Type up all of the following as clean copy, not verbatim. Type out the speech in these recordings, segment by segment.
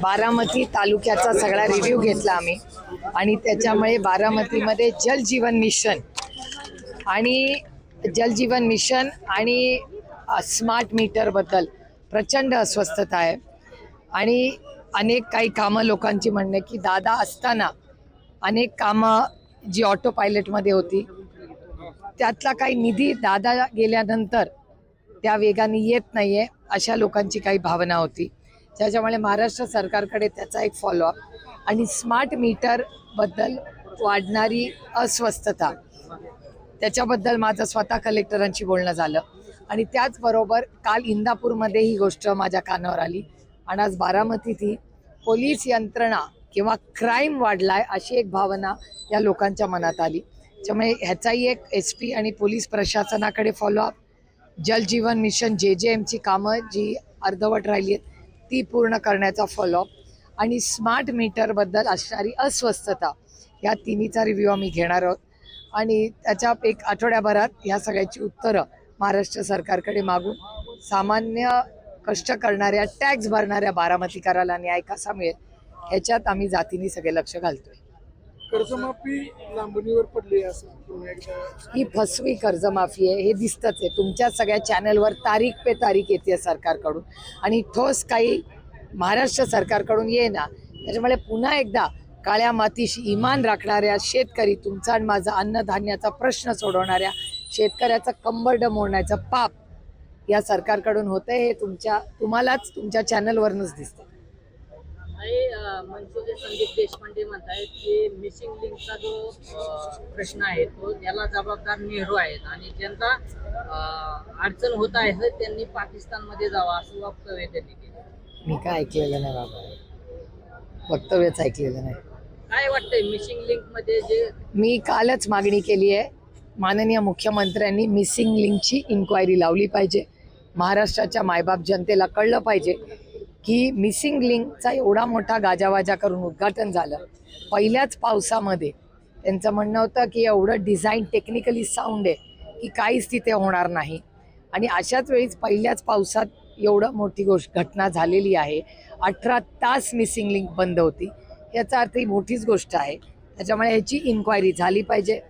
बारामती तालुक्याचा सगळा रिव्ह्यू घेतला आम्ही आणि त्याच्यामुळे बारामतीमध्ये जल जीवन मिशन आणि स्मार्ट मीटरबद्दल प्रचंड अस्वस्थता आहे आणि अनेक काही कामं लोकांची म्हणणे की दादा असताना अनेक कामं जी ऑटो पायलटमध्ये होती त्यातला काही निधी दादा गेल्यानंतर त्या वेगाने येत नाही आहे अशा लोकांची काही भावना होती. त्याच्यामुळे महाराष्ट्र सरकारकडे त्याचा एक फॉलोअप आणि स्मार्ट मीटरबद्दल वाढणारी अस्वस्थता त्याच्याबद्दल माझं स्वतः कलेक्टरांशी बोलणं झालं आणि त्याचबरोबर काल इंदापूरमध्ये ही गोष्ट माझ्या कानावर आली आणि आज बारामतीतही पोलीस यंत्रणा किंवा क्राईम वाढलाय अशी एक भावना या लोकांच्या मनात आली. त्यामुळे ह्याचाही एक SP आणि पोलीस प्रशासनाकडे फॉलोअप, जलजीवन मिशन JJMची कामं जी अर्धवट राहिली आहेत ती पूर्ण करण्याचा फॉलोअप आणि स्मार्ट मीटरबद्दल असणारी अस्वस्थता या तिन्हीचा रिव्ह्यू आम्ही घेणार आहोत आणि त्याच्या एक आठवड्याभरात ह्या सगळ्याची उत्तरं महाराष्ट्र सरकारकडे मागून सामान्य कष्ट करणाऱ्या टॅक्स भरणाऱ्या बारामतीकराला न्याय कसा मिळेल ह्याच्यात आम्ही जातीने सगळे लक्ष घालतोय. कर्जमाफी लांबणीवर पडली असं ही फसवी कर्जमाफी आहे हे दिसतंच आहे. तुमच्या सगळ्या चॅनलवर तारीख पे तारीख येते सरकारकडून आणि ठोस काही महाराष्ट्र सरकारकडून ये ना. त्याच्यामुळे पुन्हा एकदा काळ्या मातीशी इमान राखणाऱ्या शेतकरी, तुमचा आणि माझा अन्नधान्याचा प्रश्न सोडवणाऱ्या शेतकऱ्याचं कंबरड मोडण्याचं पाप या सरकारकडून होतंय हे तुम्हालाच तुमच्या चॅनलवरनच दिसतं. मनसुखे संदीप देशपांडे म्हणतायत की मिसिंग लिंकचा जो प्रश्न आहे तो त्याला जबाबदार नेहरू आहेत आणि ज्यांचा अडचण होत आहे त्यांनी पाकिस्तानमध्ये जावं असं वक्तव्य त्यांनी केलं. मी काय ऐकलेलं नाही बाबा, वक्तव्यच ऐकलेलं नाही. काय वाटतंय मिसिंग लिंक मध्ये जे मी कालच मागणी केली आहे, माननीय मुख्यमंत्र्यांनी मिसिंग लिंकची इन्क्वायरी लावली पाहिजे. महाराष्ट्राच्या मायबाप जनतेला कळलं पाहिजे की मिसिंग लिंकचा एवढा मोठा गाजावाजा करून उद्घाटन झालं पहिल्याच पावसामध्ये. त्यांचं म्हणणं होतं की एवढं डिझाईन टेक्निकली साऊंड आहे की काहीच तिथे होणार नाही आणि अशाच वेळीच पहिल्याच पावसात एवढं मोठी घटना झालेली आहे. 18 तास मिसिंग लिंक बंद होती, याचा अर्थ ही मोठीच गोष्ट आहे. त्याच्यामुळे ह्याची इन्क्वायरी झाली पाहिजे.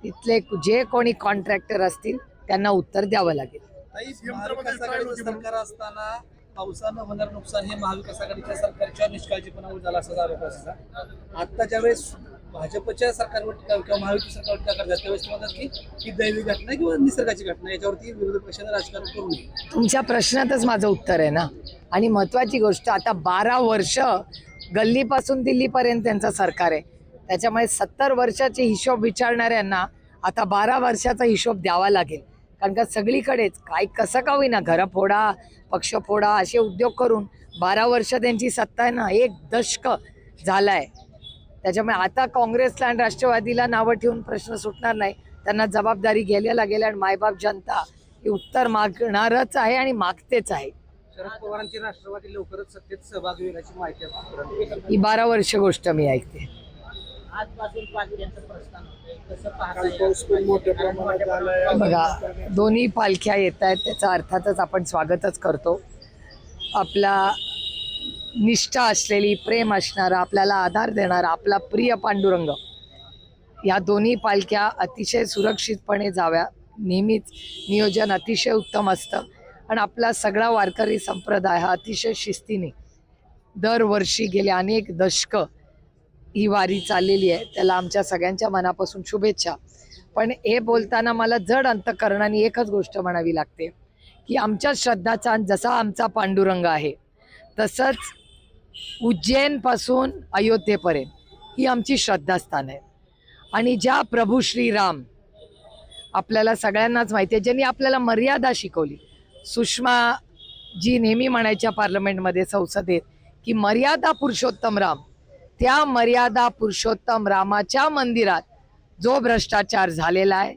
तिथले जे कोणी कॉन्ट्रॅक्टर असतील त्यांना उत्तर द्यावं लागेल. सरकार असताना पावसानं होणार नुकसान हे महाविकास आघाडीच्या सरकारच्या निष्काळजीपणावर झाला असा आरोप असता. आत्ताच्या वेळेस भाजपच्या सरकारवर किंवा महायुती सरकारवर टीका करतात त्यावेळेस म्हणतात की ही दैवी घटना किंवा निसर्गाची घटना याच्यावरती विरोधी पक्षानं राजकारण करू नये. तुमच्या प्रश्नातच माझं उत्तर आहे ना. आणि महत्त्वाची गोष्ट, आता 12 वर्ष गल्लीपासून दिल्लीपर्यंत त्यांचं सरकार आहे. त्याच्यामुळे 70 वर्षाचे हिशोब विचारणाऱ्यांना आता 12 वर्षाचा हिशोब द्यावा लागेल. कारण का सगळीकडेच काय कसं का होईना घरं फोडा, पक्ष फोडा असे उद्योग करून 12 वर्ष त्यांची सत्ता आहे ना, 1 दशक झाला आहे. त्याच्यामुळे आता काँग्रेसला आणि राष्ट्रवादीला नावं ठेवून प्रश्न सुटणार नाही. त्यांना जबाबदारी गेल्या आणि मायबाप जनता ही उत्तर मागणारच आहे आणि मागतेच आहे. शरद पवारांची राष्ट्रवादी लवकरच सत्तेत सहभागी होण्याची माहिती आहे. ही 12 वर्ष गोष्ट मी ऐकते. आजपासून पालख्यांचं प्रस्थान होतंय कसं पाहताय? मोठ्या प्रमाणात झालंय. बघा, दोन्ही पालख्या येत आहेत त्याचं अर्थातच आपण स्वागतच करतो. आपला निष्ठा असलेली, प्रेम असणारा, आपल्याला आधार देणारा आपला प्रिय पांडुरंग या दोन्ही पालख्या अतिशय सुरक्षितपणे जाव्या. नेहमीच नियोजन अतिशय उत्तम असतं आणि आपला सगळा वारकरी संप्रदाय हा अतिशय शिस्तीने दरवर्षी गेले अनेक दशकं ही वारी चाललेली आहे. त्याला आमच्या सगळ्यांच्या मनापासून शुभेच्छा. पण हे बोलताना मला जड अंतःकरणाने एकच गोष्ट म्हणावी लागते की आमच्या श्रद्धाचा जसा आमचा पांडुरंग आहे तसंच उज्जैनपासून अयोध्येपर्यंत ही आमची श्रद्धास्थान आहे. आणि ज्या प्रभू श्रीराम आपल्याला सगळ्यांनाच माहिती आहे, ज्यांनी आपल्याला मर्यादा शिकवली. सुषमा जी नेहमी म्हणायच्या पार्लमेंटमध्ये, संसदेत, की मर्यादा पुरुषोत्तम राम, त्या मर्यादा पुरुषोत्तम रामाच्या मंदिरात जो भ्रष्टाचार झालेला आहे,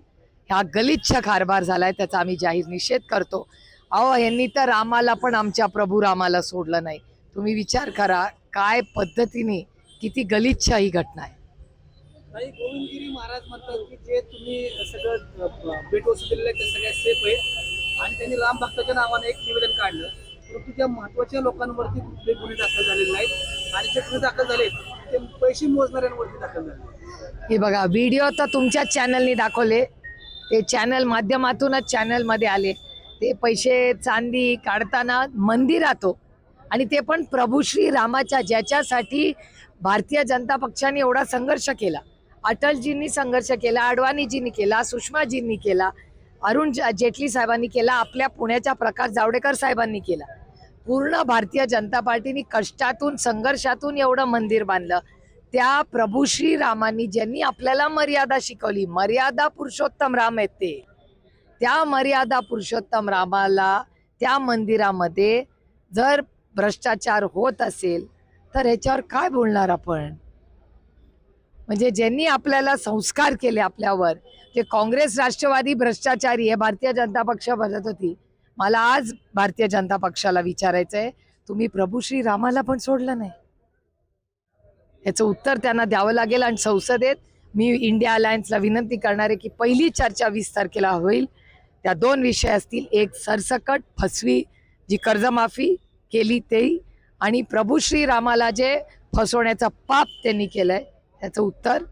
ह्या गलिच्छ कारभार झाला आहे, त्याचा आम्ही जाहीर निषेध करतो. अहो, यांनी तर रामाला पण आमच्या प्रभू रामाला सोडलं नाही. तुम्ही विचार करा काय पद्धतीने किती गलिच्छ ही घटना आहे. गोविंदगिरी महाराज म्हणतात की जे तुम्ही सगळं भेट वस्तू दिलेलं आहे ते सगळ्यात सेफ आहे आणि त्यांनी राम भक्ताच्या नावाने एक निवेदन काढलं, परंतु ज्या महत्वाच्या लोकांवरती कुठले गुन्हे दाखल झालेले नाहीत जे गुन्हे दाखल झाले ते पैसे मोजणाऱ्यांवरती दाखल झाले. हे बघा, व्हिडिओ तर तुमच्याच चॅनलनी दाखवले, ते चॅनल माध्यमातूनच चॅनलमध्ये आले. ते पैसे चांदी काढताना मंदिरात हो, आणि ते पण प्रभू श्री रामाच्या, ज्याच्यासाठी भारतीय जनता पक्षाने एवढा संघर्ष केला. अटलजींनी संघर्ष केला, अडवाणीजींनी केला, सुषमाजींनी केला, अरुण जेटली साहेबांनी केला, आपल्या पुण्याच्या प्रकाश जावडेकर साहेबांनी केला. पूर्ण भारतीय जनता पार्टीने कष्टातून संघर्षातून एवढं मंदिर बांधलं. त्या प्रभू श्री रामांनी ज्यांनी आपल्याला मर्यादा शिकवली, मर्यादा पुरुषोत्तम राम आहेत ते, त्या मर्यादा पुरुषोत्तम रामाला त्या मंदिरामध्ये जर भ्रष्टाचार होत असेल तर ह्याच्यावर काय बोलणार आपण? म्हणजे ज्यांनी आपल्याला संस्कार केले आपल्यावर, ते काँग्रेस राष्ट्रवादी भ्रष्टाचारी आहे, भारतीय जनता पक्ष बघत होती. मला आज भारतीय जनता पक्षाला विचारायचं आहे, तुम्ही प्रभू श्री रामाला पण सोडलं नाही. याचं उत्तर त्यांना द्यावं लागेल. आणि संसदेत मी इंडिया अलायन्सला विनंती करणार आहे की पहिली चर्चा 20 तारखेला होईल. त्या 2 विषय असतील, एक सरसकट फसवी जी कर्जमाफी केली ते, आणि प्रभू श्री रामाला जे फसवण्याचं पाप त्यांनी केलंय त्याचं उत्तर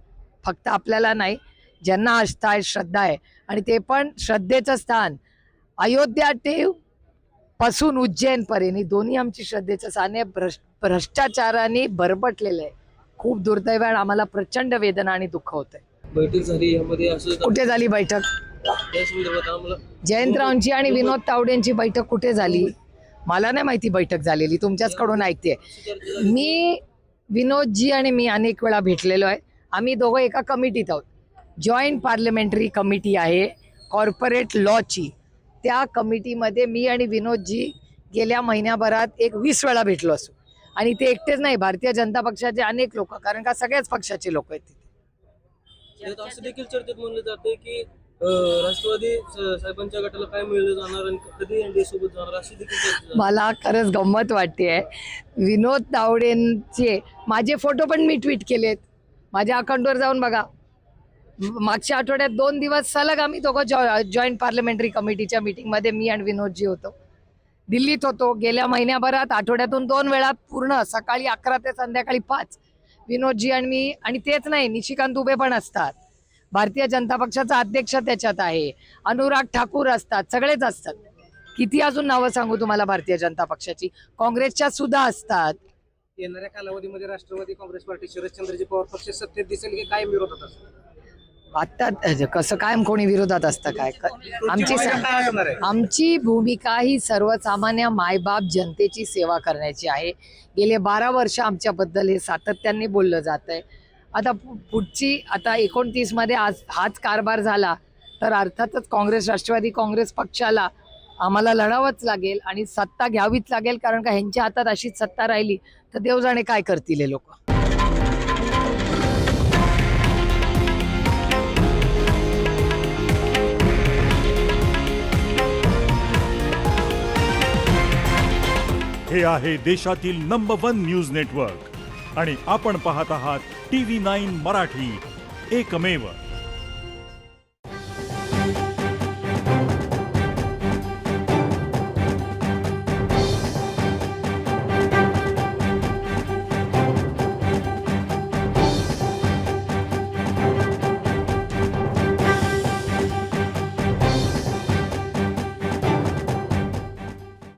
फक्त आपल्याला नाही, ज्यांना आस्था आहे, श्रद्धा आहे, आणि ते पण श्रद्धेचं स्थान अयोध्या ते पासून उज्जैनपर्यंत दोन्ही आमची श्रद्धेचं स्थान आहे. भ्रष्टाचाराने बरबटलेलं आहे. खूप दुर्दैव आहे. आम्हाला प्रचंड वेदना आणि दुःख होत आहे. बैठक झाली यामध्ये असं कुठे झाली बैठक? त्या संदर्भात आम्हाला जयंतरावांची आणि विनोद तावडेंची बैठक कुठे झाली? मला नाही माहिती बैठक झालेली, तुमच्याचकडून ऐकते. मी विनोदजी आणि मी अनेक वेळा भेटलेलो आहे. आम्ही दोघं एका कमिटीत आहोत. जॉईंट पार्लमेंटरी कमिटी आहे कॉर्पोरेट लॉची. त्या कमिटीमध्ये मी आणि विनोदजी गेल्या महिन्याभरात 20 वेळा भेटलो असू. आणि ते एकटेच नाही, भारतीय जनता पक्षाचे अनेक लोक, कारण का सगळ्याच पक्षाचे लोक आहेत तिथे. त्यात असं देखील चर्चेत म्हणलं जाते की राष्ट्रवादी साहेबांच्या गटाला काय मिळलं जाणार आणि कधी एनडीए सोबत जाणार अशी देखील चर्चा. मला खरंच गंमत वाटते. विनोद तावडेंचे माझे फोटो पण मी ट्विट केलेत. माझ्या अकाउंटवर जाऊन बघा. मागच्या आठवड्यात 2 दिवस सलग आम्ही दोघं जॉईंट पार्लमेंटरी कमिटीच्या मीटिंगमध्ये मी आणि विनोदजी होतो. दिल्लीत होतो. गेल्या महिन्याभरात आठवड्यातून 2 वेळा पूर्ण सकाळी 11 ते संध्याकाळी 5 विनोदजी आणि मी. आणि तेच नाही, निशिकांत दुबे पण असतात. भारतीय जनता पक्षाचा अध्यक्ष त्याच्यात आहे. अनुराग ठाकूर असतात. सगळेच असतात. किती अजून नावं सांगू तुम्हाला भारतीय जनता पक्षाची? काँग्रेसच्या सुद्धा असतात. येणाऱ्या कालावधीमध्ये राष्ट्रवादी काँग्रेस पार्टी शरदचंद्रजी पवार पक्ष सत्तेत दिसेल की काय विरोधात असेल? आता कसं कायम कोणी विरोधात असतं काय? आमची भूमिका ही सर्वसामान्य मायबाप जनतेची सेवा करण्याची आहे. गेले 12 वर्ष आमच्याबद्दल हे सातत्याने बोललं जात आहे. आता पुढची आता 29 मध्ये हाच कारभार झाला तर अर्थातच काँग्रेस राष्ट्रवादी काँग्रेस पक्षाला आम्हाला लढावंच लागेल आणि सत्ता घ्यावीच लागेल. कारण का ह्यांच्या हातात अशीच सत्ता राहिली तर देव जाणे काय करतील हे लोक. हे आहे देशातील नंबर 1 न्यूज नेटवर्क आणि आपण पाहत आहात TV9 मराठी, एकमेव.